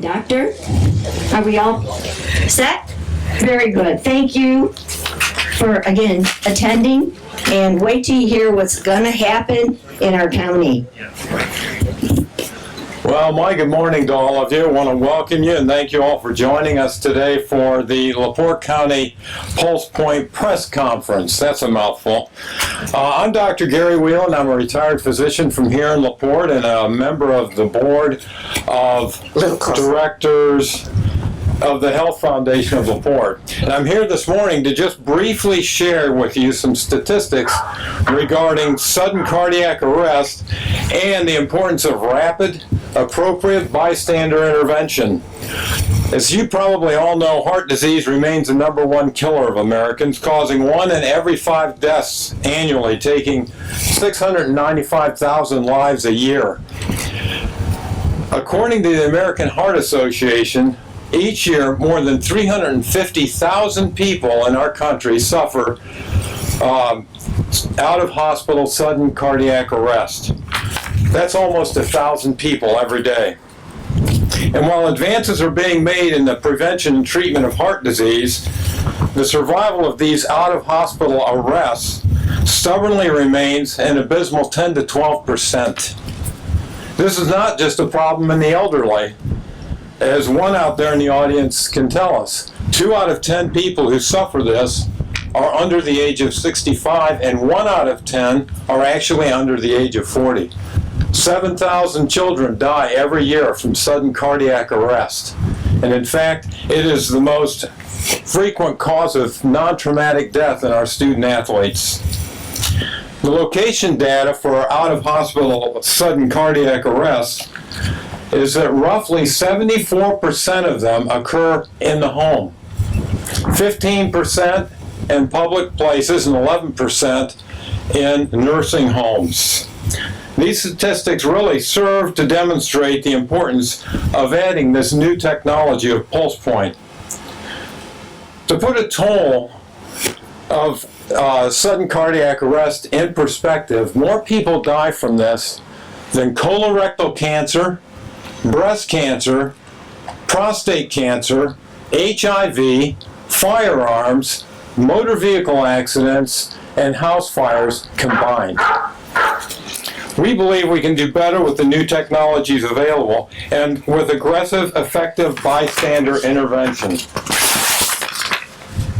Doctor, are we all set? Very good. Thank you for, again, attending, and wait till you hear what's going to happen in our county. Well, good morning to all of you. I want to welcome you and thank you all for joining us today for the LaPorte County PulsePoint press conference. That's a mouthful. I'm Dr. Gary Whelan. I'm a retired physician from here in LaPorte and a member of the board of directors of the Health Foundation of LaPorte. And I'm here this morning to just briefly share with you some statistics regarding sudden cardiac arrest and the importance of rapid, appropriate bystander intervention. As you probably all know, heart disease remains the #1 killer of Americans, causing 1 in every 5 deaths annually, taking 695,000 lives a year. According to the American Heart Association, each year, more than 350,000 people in our country suffer out-of-hospital sudden cardiac arrest. That's almost 1,000 people every day. And while advances are being made in the prevention and treatment of heart disease, the survival of these out-of-hospital arrests stubbornly remains an abysmal 10 to 12%. This is not just a problem in the elderly. As one out there in the audience can tell us, 2 out of 10 people who suffer this are under the age of 65, and 1 out of 10 are actually under the age of 40. 7,000 children die every year from sudden cardiac arrest. And in fact, it is the most frequent cause of non-traumatic death in our student athletes. The location data for out-of-hospital sudden cardiac arrest is that roughly 74% of them occur in the home, 15% in public places, and 11% in nursing homes. These statistics really serve to demonstrate the importance of adding this new technology of PulsePoint. To put a toll of sudden cardiac arrest in perspective, more people die from this than colorectal cancer, breast cancer, prostate cancer, HIV, firearms, motor vehicle accidents, and house fires combined. We believe we can do better with the new technologies available and with aggressive, effective bystander intervention.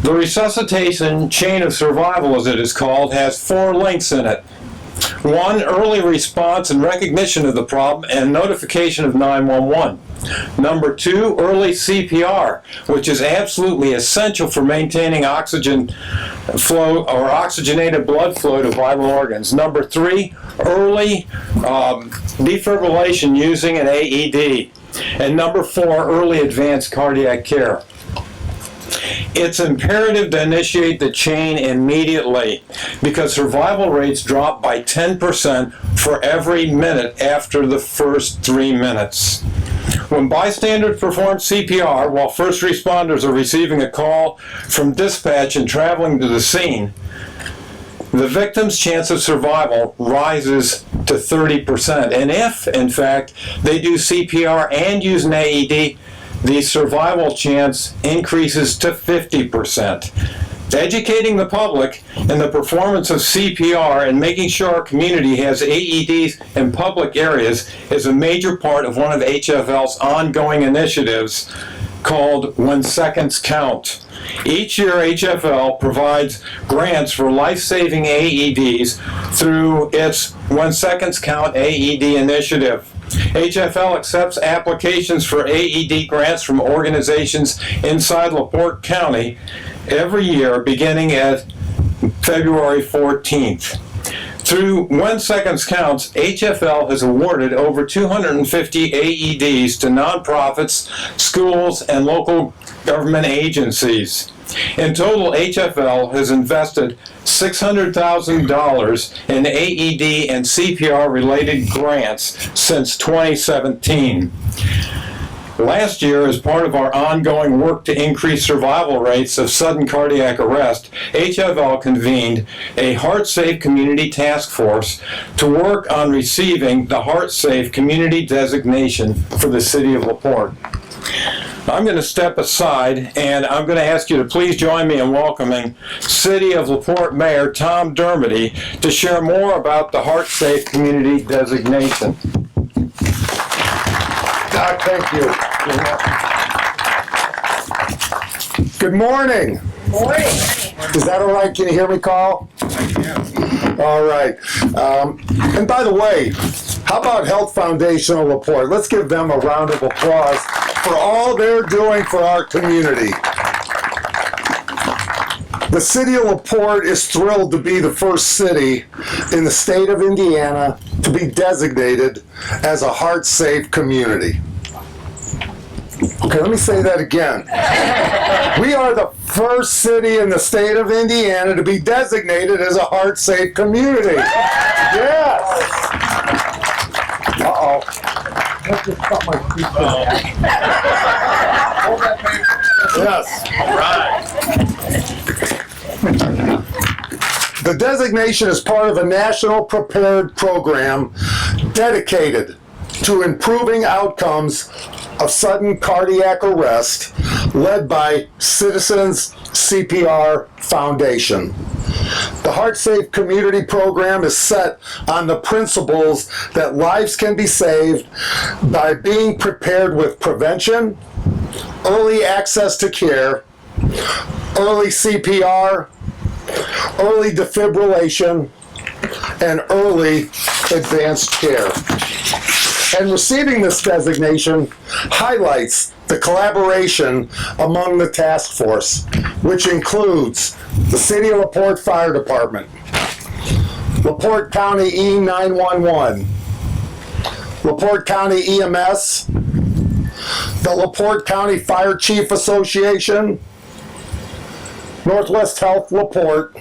The resuscitation chain of survival, as it is called, has 4 links in it. 1, early response and recognition of the problem and notification of 911. Number 2, early CPR, which is absolutely essential for maintaining oxygen flow or oxygenated blood flow to vital organs. Number 3, early defibrillation using an AED. And number 4, early advanced cardiac care. It's imperative to initiate the chain immediately because survival rates drop by 10% for every minute after the first 3 minutes. When bystanders perform CPR while first responders are receiving a call from dispatch and traveling to the scene, the victim's chance of survival rises to 30%. And if, in fact, they do CPR and use an AED, the survival chance increases to 50%. Educating the public in the performance of CPR and making sure our community has AEDs in public areas is a major part of one of HFL's ongoing initiatives called When Seconds Count. Each year, HFL provides grants for life-saving AEDs through its When Seconds Count AED initiative. HFL accepts applications for AED grants from organizations inside LaPorte County every year beginning at February 14th. Through When Seconds Counts, HFL has awarded over 250 AEDs to nonprofits, schools, and local government agencies. In total, HFL has invested $600,000 in AED and CPR-related grants since 2017. Last year, as part of our ongoing work to increase survival rates of sudden cardiac arrest, HFL convened a HeartSafe Community Task Force to work on receiving the HeartSafe Community designation for the city of LaPorte. I'm going to step aside and I'm going to ask you to please join me in welcoming City of LaPorte Mayor Tom Dermody to share more about the HeartSafe Community designation. Doc, thank you. Good morning. Morning. Is that all right? Can you hear me, Carl? All right. And by the way, how about Health Foundation of LaPorte? Let's give them a round of applause for all they're doing for our community. The city of LaPorte is thrilled to be the first city in the state of Indiana to be designated as a heart-safe community. Okay, let me say that again. We are the first city in the state of Indiana to be designated as a heart-safe community. Yes! Uh-oh. Let's just cut my feet down. Yes. All right. The designation is part of a national prepared program dedicated to improving outcomes of sudden cardiac arrest led by Citizens CPR Foundation. The HeartSafe Community Program is set on the principles that lives can be saved by being prepared with prevention, early access to care, early CPR, early defibrillation, and early advanced care. And receiving this designation highlights the collaboration among the task force, which includes the City of LaPorte Fire Department, LaPorte County E911, LaPorte County EMS, the LaPorte County Fire Chief Association, Northwest Health LaPorte,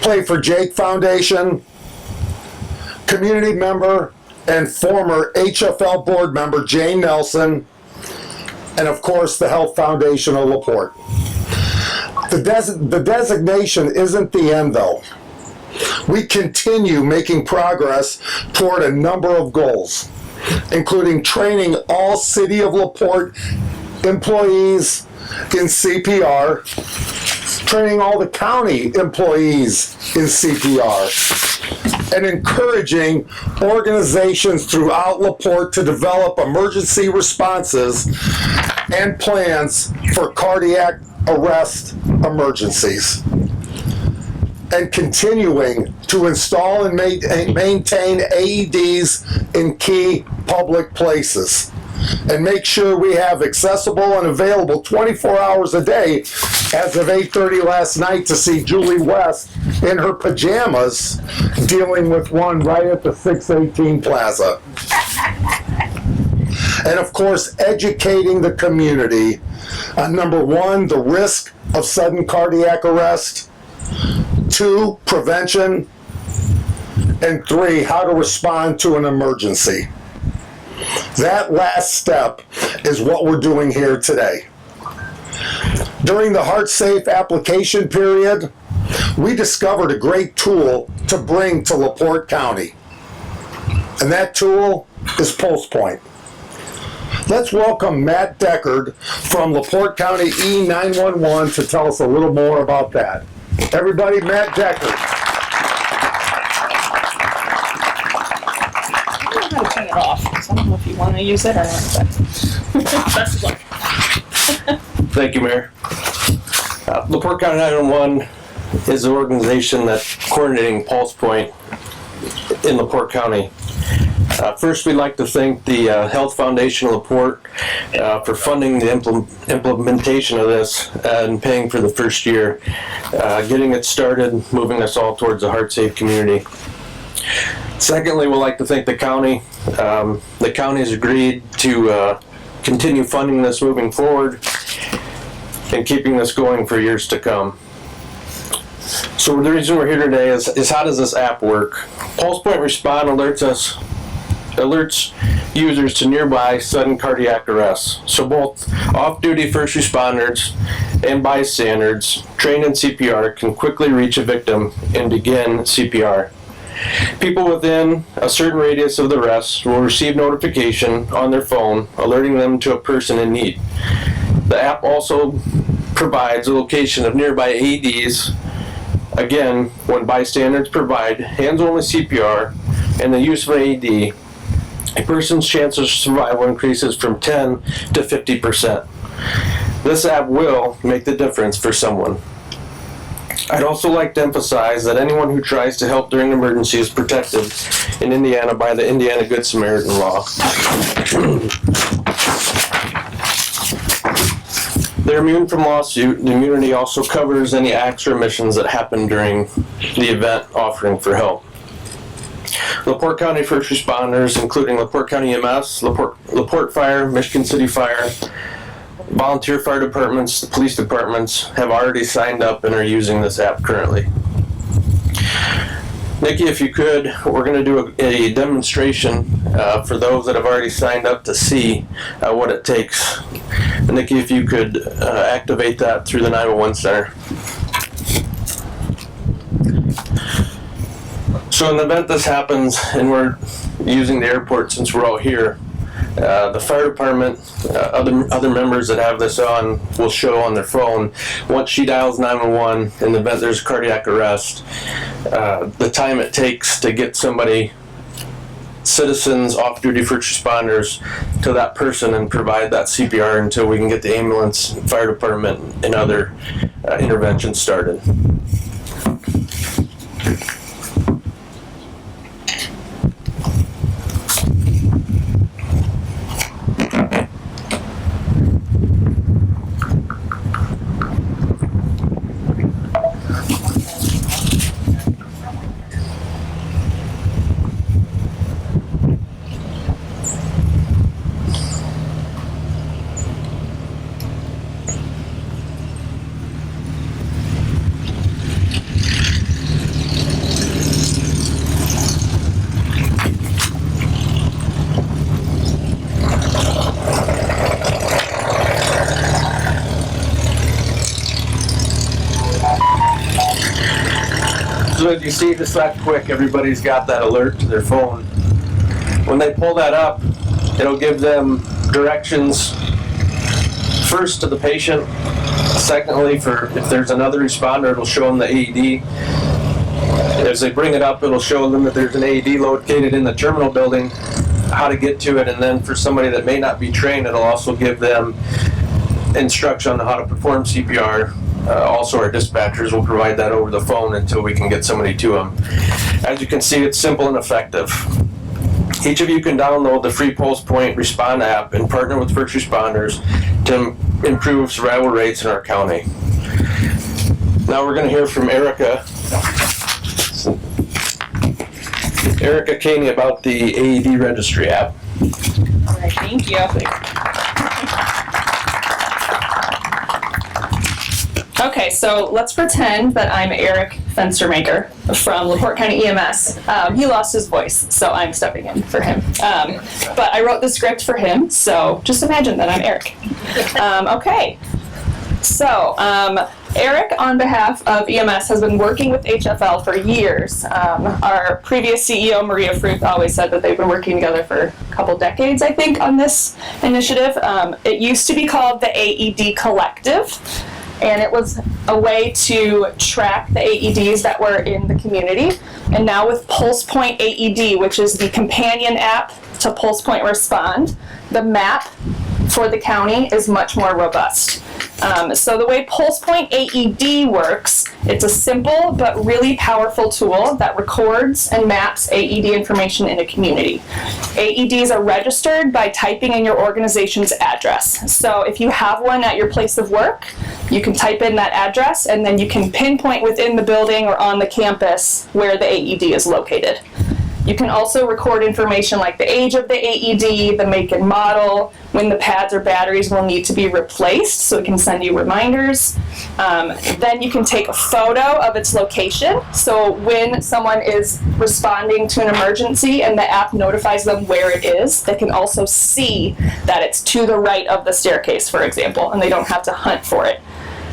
Play for Jake Foundation, community member and former HFL board member Jane Nelson, and of course the Health Foundation of LaPorte. The designation isn't the end though. We continue making progress toward a number of goals, including training all City of LaPorte employees in CPR, training all the county employees in CPR, and encouraging organizations throughout LaPorte to develop emergency responses and plans for cardiac arrest emergencies, and continuing to install and maintain AEDs in key public places, and make sure we have accessible and available 24 hours a day. As of 8:30 last night, to see Julie West in her pajamas dealing with one right at the 618 Plaza. And of course, educating the community on number one, the risk of sudden cardiac arrest, 2, prevention, and 3, how to respond to an emergency. That last step is what we're doing here today. During the HeartSafe application period, we discovered a great tool to bring to LaPorte County. And that tool is PulsePoint. Let's welcome Matt Deckard from LaPorte County E911 to tell us a little more about that. Everybody, Matt Deckard. I don't know how to turn it off, so I don't know if you want to use it or not, but best of luck. Thank you, Mayor. LaPorte County 911 is an organization that's coordinating PulsePoint in LaPorte County. First, we'd like to thank the Health Foundation of LaPorte for funding the implementation of this and paying for the first year, getting it started, moving us all towards a heart-safe community. Secondly, we'd like to thank the county. The county has agreed to continue funding this moving forward and keeping this going for years to come. So the reason we're here today is how does this app work? PulsePoint Respond alerts users to nearby sudden cardiac arrests. So both off-duty first responders and bystanders trained in CPR can quickly reach a victim and begin CPR. People within a certain radius of the arrest will receive notification on their phone alerting them to a person in need. The app also provides a location of nearby AEDs. Again, when bystanders provide hands-only CPR and the use of an AED, a person's chance of survival increases from 10 to 50%. This app will make the difference for someone. I'd also like to emphasize that anyone who tries to help during an emergency is protected in Indiana by the Indiana Good Samaritan law. They're immune from lawsuit. The immunity also covers any acts or omissions that happen during the event offering for help. LaPorte County first responders, including LaPorte County EMS, LaPorte Fire, Michigan City Fire, volunteer fire departments, the police departments have already signed up and are using this app currently. Nikki, if you could, we're going to do a demonstration for those that have already signed up to see what it takes. And Nikki, if you could activate that through the 911 center. So in the event this happens, and we're using the airport since we're all here, the fire department, other members that have this on will show on their phone. Once she dials 911, in the event there's a cardiac arrest, the time it takes to get somebody, citizens, off-duty first responders, to that person and provide that CPR until we can get the ambulance, fire department, and other interventions started. So as you see, just that quick, everybody's got that alert to their phone. When they pull that up, it'll give them directions, first to the patient, secondly, for if there's another responder, it'll show them the AED. As they bring it up, it'll show them that there's an AED located in the terminal building, how to get to it, and then for somebody that may not be trained, it'll also give them instruction on how to perform CPR. Also, our dispatchers will provide that over the phone until we can get somebody to them. As you can see, it's simple and effective. Each of you can download the free PulsePoint Respond app and partner with first responders to improve survival rates in our county. Now we're going to hear from Erica Caney about the AED registry app. All right, thank you. Okay, so let's pretend that I'm Eric Fenstermaker from LaPorte County EMS. He lost his voice, so I'm stepping in for him. But I wrote the script for him, so just imagine that I'm Eric. Okay, so Eric, on behalf of EMS, has been working with HFL for years. Our previous CEO, Maria Fruth, always said that they've been working together for a couple decades, I think, on this initiative. It used to be called the AED Collective, and it was a way to track the AEDs that were in the community. And now with PulsePoint AED, which is the companion app to PulsePoint Respond, the map for the county is much more robust. So the way PulsePoint AED works, it's a simple but really powerful tool that records and maps AED information in a community. AEDs are registered by typing in your organization's address. So if you have one at your place of work, you can type in that address and then you can pinpoint within the building or on the campus where the AED is located. You can also record information like the age of the AED, the make and model, when the pads or batteries will need to be replaced, so it can send you reminders. Then you can take a photo of its location, so when someone is responding to an emergency and the app notifies them where it is, they can also see that it's to the right of the staircase, for example, and they don't have to hunt for it.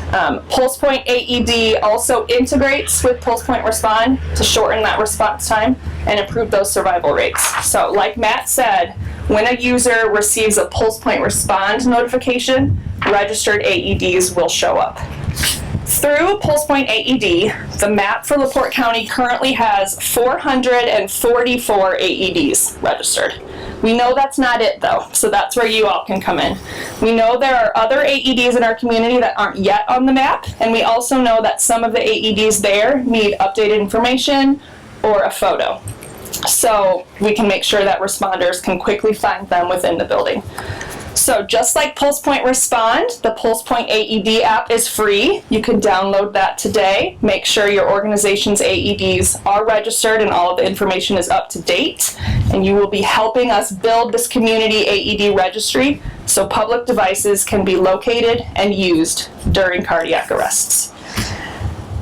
PulsePoint AED also integrates with PulsePoint Respond to shorten that response time and improve those survival rates. So like Matt said, when a user receives a PulsePoint Respond notification, registered AEDs will show up. Through PulsePoint AED, the map for LaPorte County currently has 444 AEDs registered. We know that's not it though, so that's where you all can come in. We know there are other AEDs in our community that aren't yet on the map, and we also know that some of the AEDs there need updated information or a photo. So we can make sure that responders can quickly find them within the building. So just like PulsePoint Respond, the PulsePoint AED app is free. You can download that today. Make sure your organization's AEDs are registered and all of the information is up to date. And you will be helping us build this community AED registry so public devices can be located and used during cardiac arrests.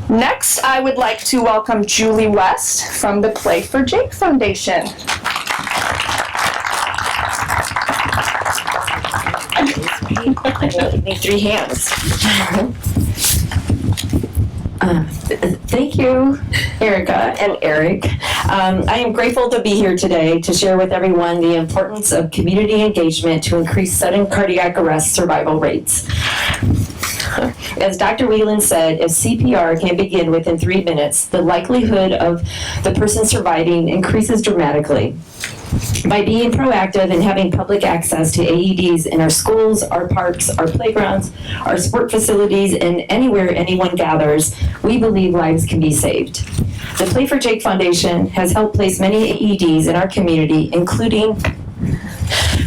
Next, I would like to welcome Julie West from the Play for Jake Foundation. I need 3 hands. Thank you, Erica and Eric. I am grateful to be here today to share with everyone the importance of community engagement to increase sudden cardiac arrest survival rates. As Dr. Whelan said, if CPR can begin within 3 minutes, the likelihood of the person surviving increases dramatically. By being proactive and having public access to AEDs in our schools, our parks, our playgrounds, our sport facilities, and anywhere anyone gathers, we believe lives can be saved. The Play for Jake Foundation has helped place many AEDs in our community, including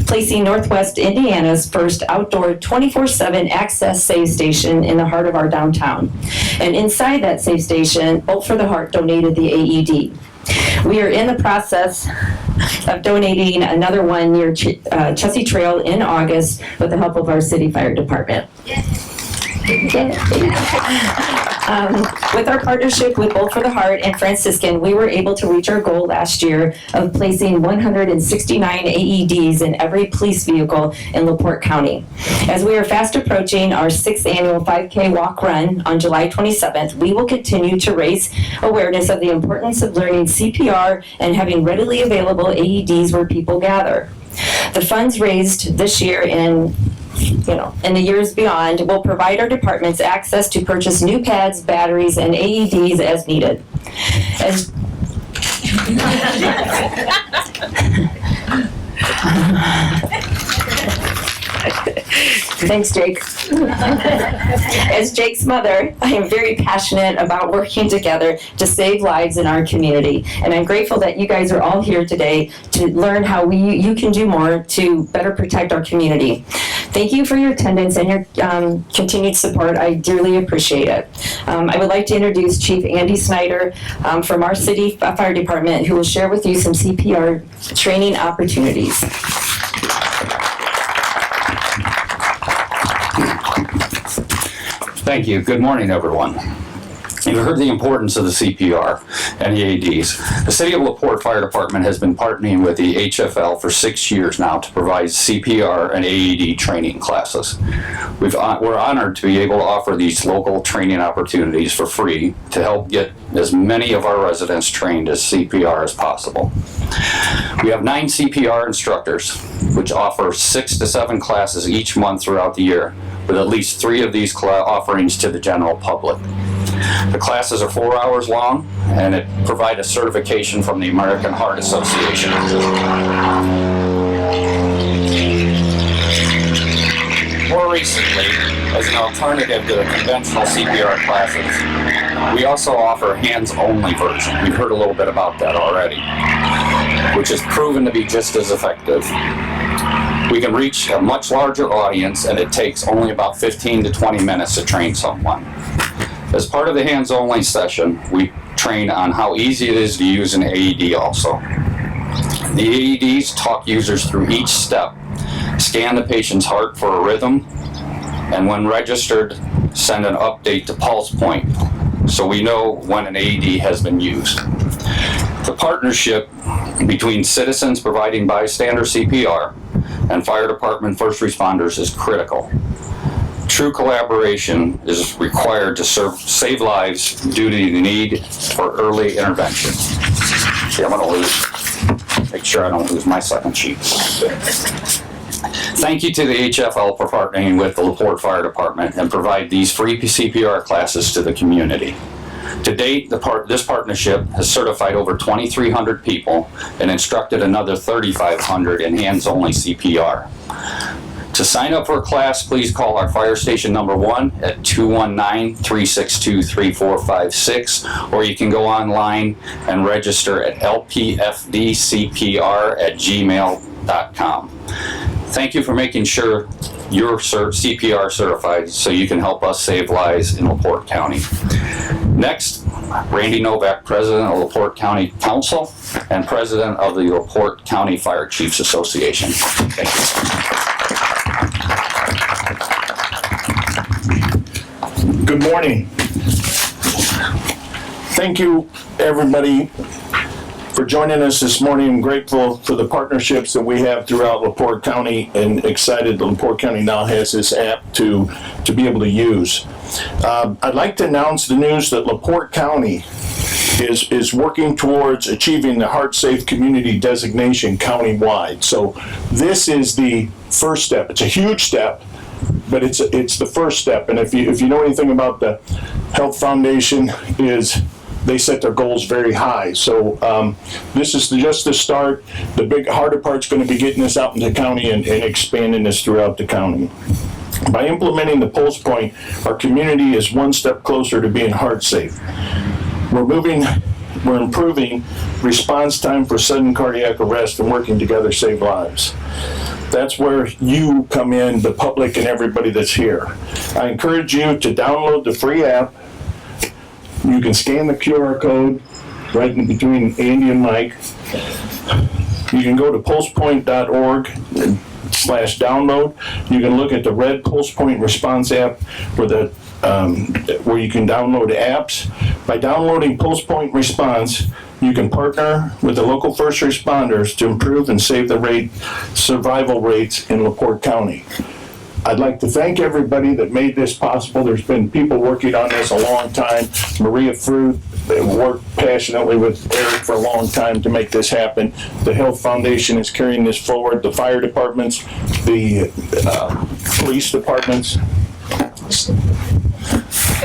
placing Northwest Indiana's first outdoor 24/7 access save station in the heart of our downtown. And inside that save station, Bolt for the Heart donated the AED. We are in the process of donating another one near Chessie Trail in August with the help of our city fire department. With our partnership with Bolt for the Heart and Franciscan, we were able to reach our goal last year of placing 169 AEDs in every police vehicle in LaPorte County. As we are fast approaching our 6th annual 5K walk run on July 27th, we will continue to raise awareness of the importance of learning CPR and having readily available AEDs where people gather. The funds raised this year and in the years beyond, will provide our departments access to purchase new pads, batteries, and AEDs as needed. Thanks, Jake. As Jake's mother, I am very passionate about working together to save lives in our community. And I'm grateful that you guys are all here today to learn how you can do more to better protect our community. Thank you for your attendance and your continued support. I dearly appreciate it. I would like to introduce Chief Andy Snyder from our city fire department, who will share with you some CPR training opportunities. Thank you. Good morning, everyone. You've heard the importance of the CPR and the AEDs. The City of LaPorte Fire Department has been partnering with the HFL for 6 years now to provide CPR and AED training classes. We're honored to be able to offer these local training opportunities for free to help get as many of our residents trained as CPR as possible. We have 9 CPR instructors, which offer 6 to 7 classes each month throughout the year, with at least 3 of these offerings to the general public. The classes are 4 hours long, and it provides a certification from the American Heart Association. More recently, as an alternative to the conventional CPR classes, we also offer a hands-only version. We've heard a little bit about that already, which has proven to be just as effective. We can reach a much larger audience, and it takes only about 15 to 20 minutes to train someone. As part of the hands-only session, we train on how easy it is to use an AED also. The AEDs talk users through each step, scan the patient's heart for a rhythm, and when registered, send an update to PulsePoint so we know when an AED has been used. The partnership between citizens providing bystander CPR and fire department first responders is critical. True collaboration is required to save lives due to the need for early intervention. See, I'm going to make sure I don't lose my second sheet. Thank you to the HFL for partnering with the LaPorte Fire Department and provide these free CPR classes to the community. To date, this partnership has certified over 2,300 people and instructed another 3,500 in hands-only CPR. To sign up for a class, please call our fire station number 1 at 219-362-3456, or you can go online and register at lpfdcpr@gmail.com. Thank you for making sure you're CPR certified so you can help us save lives in LaPorte County. Next, Randy Novak, President of LaPorte County Council and President of the LaPorte County Fire Chiefs Association. Thank you. Good morning. Thank you, everybody, for joining us this morning. I'm grateful for the partnerships that we have throughout LaPorte County and excited that LaPorte County now has this app to be able to use. I'd like to announce the news that LaPorte County is working towards achieving the Heart Safe Community designation countywide. So this is the first step. It's a huge step, but it's the first step. And if you know anything about the Health Foundation, they set their goals very high. So this is just the start. The big harder part's going to be getting this out in the county and expanding this throughout the county. By implementing the PulsePoint, our community is one step closer to being heart safe. We're improving response time for sudden cardiac arrest and working together save lives. That's where you come in, the public and everybody that's here. I encourage you to download the free app. You can scan the QR code right in between Andy and Mike. You can go to pulsepoint.org/download. You can look at the red PulsePoint response app where you can download apps. By downloading PulsePoint Response, you can partner with the local first responders to improve and save the survival rates in LaPorte County. I'd like to thank everybody that made this possible. There's been people working on this a long time. Maria Fruit worked passionately with Eric for a long time to make this happen. The Health Foundation is carrying this forward. The fire departments, the police departments.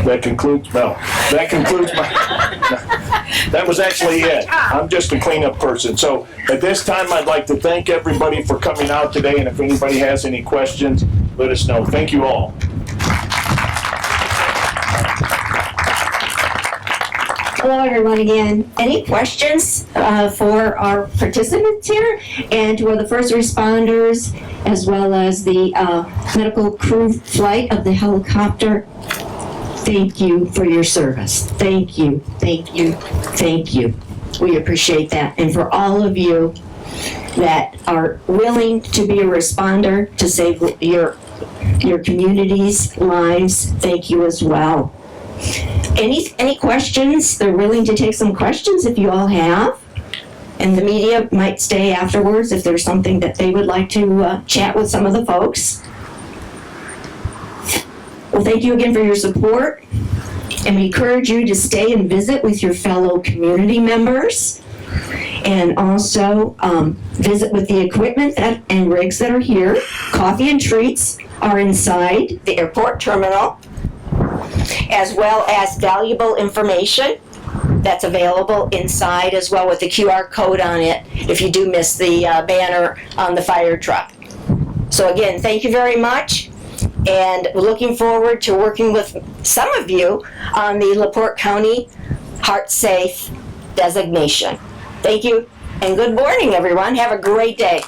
That concludes my, that was actually it. I'm just a cleanup person. So at this time, I'd like to thank everybody for coming out today. And if anybody has any questions, let us know. Thank you all. Hello, everyone, again. Any questions for our participants here and to the first responders, as well as the medical crew flight of the helicopter? Thank you for your service. Thank you, thank you, thank you. We appreciate that. And for all of you that are willing to be a responder to save your community's lives, thank you as well. Any questions? They're willing to take some questions if you all have. And the media might stay afterwards if there's something that they would like to chat with some of the folks. Well, thank you again for your support. And we encourage you to stay and visit with your fellow community members. And also visit with the equipment and rigs that are here. Coffee and treats are inside the airport terminal, as well as valuable information that's available inside as well with the QR code on it if you do miss the banner on the fire truck. So again, thank you very much. and looking forward to working with some of you on the LaPorte County Heart Safe designation. Thank you, and good morning, everyone. Have a great day.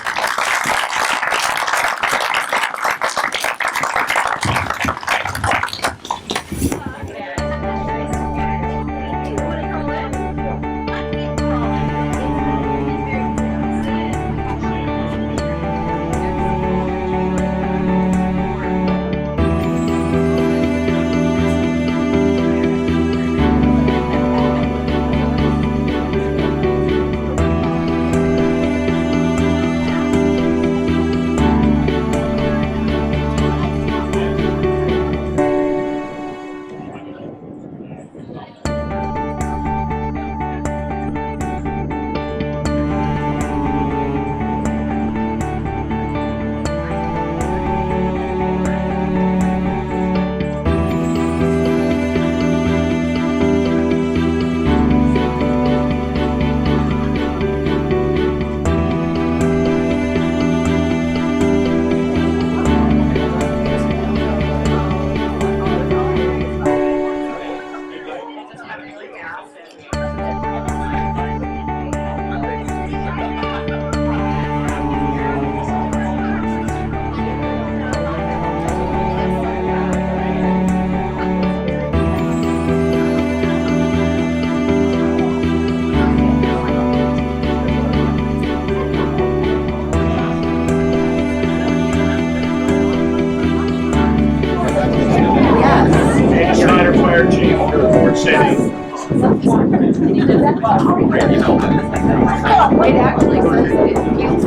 Schneider Fire Chief for LaPorte City. It actually says it feels